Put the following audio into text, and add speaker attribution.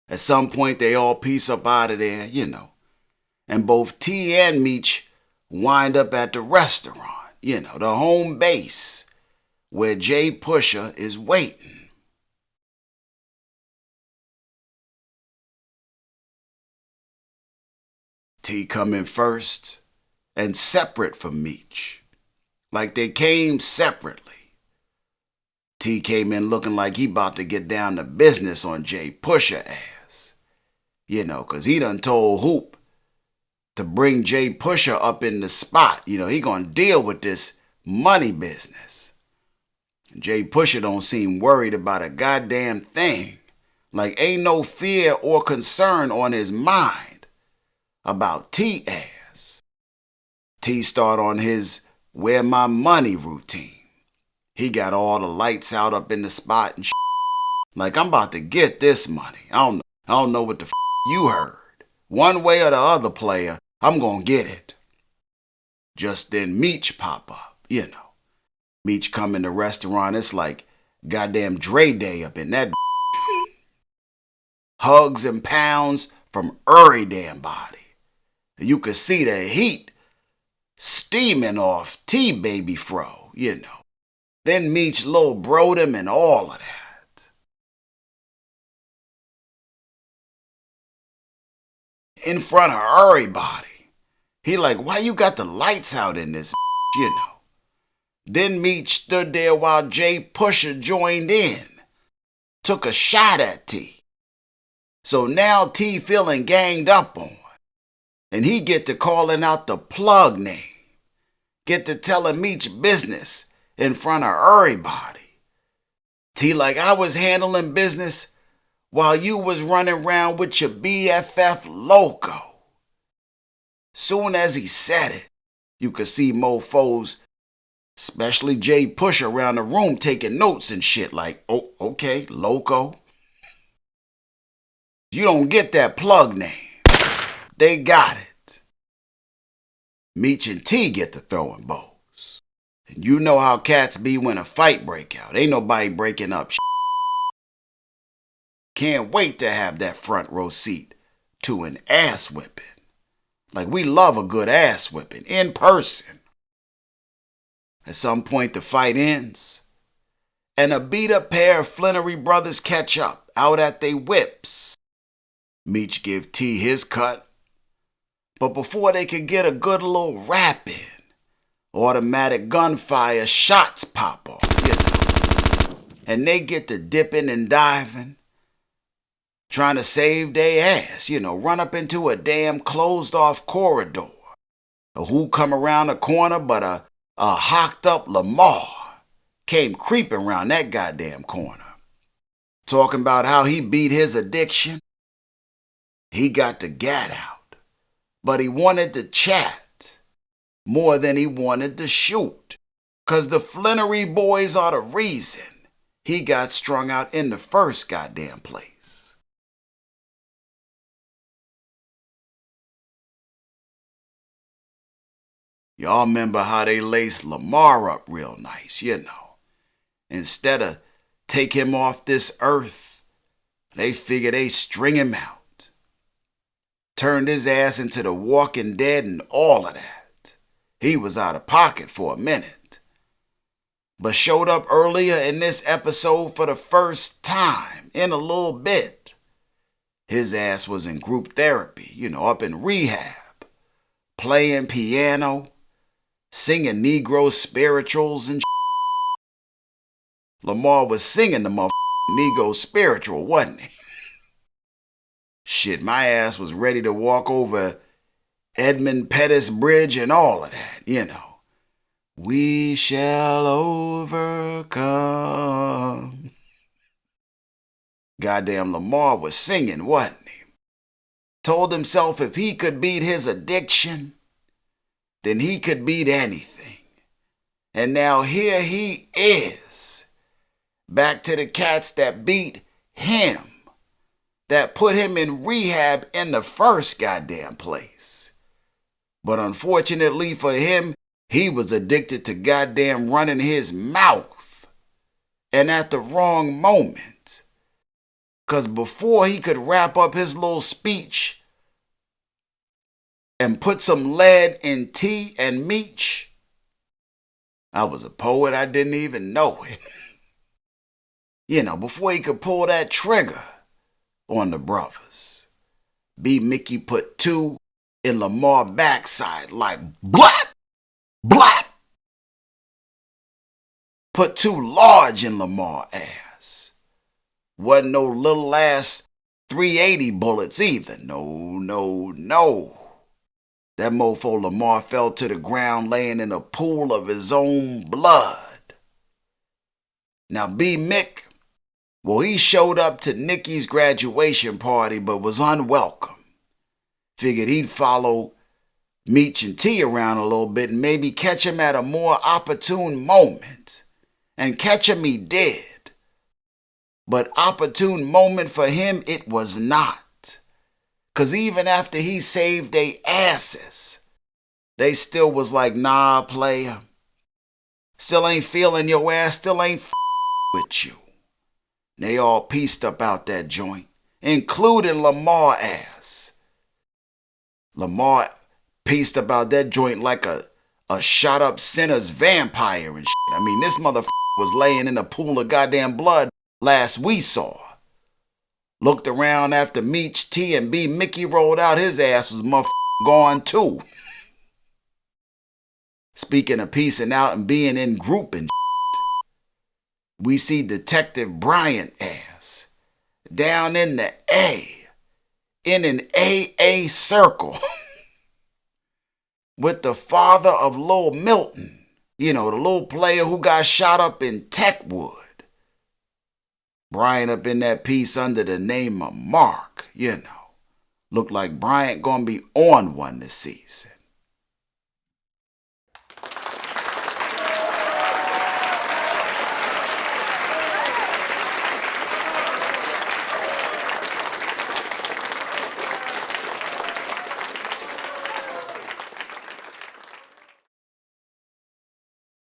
Speaker 1: At some point, they all piece up out of there, And both T and Meech wind up at the restaurant, the home base, where Jay Pusher is waiting. T coming first and separate from Meech. Like they came separately. T came in looking like he about to get down to business on Jay Pusher ass. Cause he done told Hoop to bring Jay Pusher up in the spot. He gonna deal with this money business. Jay Pusher don't seem worried about a goddamn thing. Like ain't no fear or concern on his mind about T ass. T start on his where my money routine. He got all the lights out up in the spot and shit. Like I'm about to get this money. I don't know what the you heard. One way or the other, player, I'm gonna get it. Just then Meech pop up, Meech come in the restaurant, it's like goddamn Dre Day up in that. Hugs and pounds from every damn body. You could see the heat steaming off T-Baby Fro, Then Meech little broed him and all of that. In front of everybody. He like, why you got the lights out in this, Then Meech stood there while Jay Pusher joined in. Took a shot at T. So now T feeling ganged up on. And he get to calling out the plug name. Get to telling Meech business in front of everybody. T like I was handling business while you was running around with your BFF Loco. Soon as he said it, you could see mofos, especially Jay Pusher around the room taking notes and shit like, oh, okay, Loco. You don't get that plug name. They got it. Meech and T get to throwing bows. And you know how cats be when a fight break out. Ain't nobody breaking up shit. Can't wait to have that front row seat to an ass whipping. Like we love a good ass whipping in person. At some point the fight ends. And a beat up pair of Flenory brothers catch up out at they whips. Meech give T his cut. But before they could get a good little rap in, automatic gunfire shots pop off, And they get to dipping and diving, trying to save their ass, run up into a damn closed off corridor. Who come around the corner but a hocked up Lamar came creeping around that goddamn corner. Talking about how he beat his addiction. He got the gat out, but he wanted to chat more than he wanted to shoot. Cause the Flenory boys are the reason he got strung out in the first goddamn place. Y'all remember how they laced Lamar up real nice, Instead of take him off this earth, they figure they string him out. Turned his ass into the Walking Dead and all of that. He was out of pocket for a minute. But showed up earlier in this episode for the first time in a little bit. His ass was in group therapy, up in rehab. Playing piano, singing Negro spirituals and Lamar was singing the Negro spiritual, wasn't he? Shit, my ass was ready to walk over Edmund Pettus Bridge and all of that, We shall overcome. Goddamn Lamar was singing, wasn't he? Told himself if he could beat his addiction, then he could beat anything. And now here he is, back to the cats that beat him. That put him in rehab in the first goddamn place. But unfortunately for him, he was addicted to goddamn running his mouth. And at the wrong moment. Because before he could wrap up his little speech and put some lead in T and Meech, I was a poet, I didn't even know it. Before he could pull that trigger on the brothers, B-Mickie put 2 in Lamar backside like blap, blap. Put 2 large in Lamar ass. Wasn't no little ass 380 bullets either. No. That mofo Lamar fell to the ground laying in a pool of his own blood. Now B-Mick, well, he showed up to Nikki's graduation party but was unwelcome. Figured he'd follow Meech and T around a little bit and maybe catch him at a more opportune moment. And catch him he did. But opportune moment for him it was not. Because even after he saved they asses, they still was like, nah, player. Still ain't feeling your ass, still ain't with you. They all pieced up out that joint, including Lamar ass. Lamar pieced about that joint like a shot up sinner's vampire and shit. I mean, this motherfucker was laying in a pool of goddamn blood last we saw. Looked around after Meech, T, and B-Mickie rolled out, his ass was motherfucker gone too. Speaking of piecing out and being in group and shit, we see Detective Bryant ass down in the A, in an AA circle with the father of Lil Milton. The little player who got shot up in Techwood. Bryant up in that piece under the name of Mark, Looked like Bryant gonna be on one this season.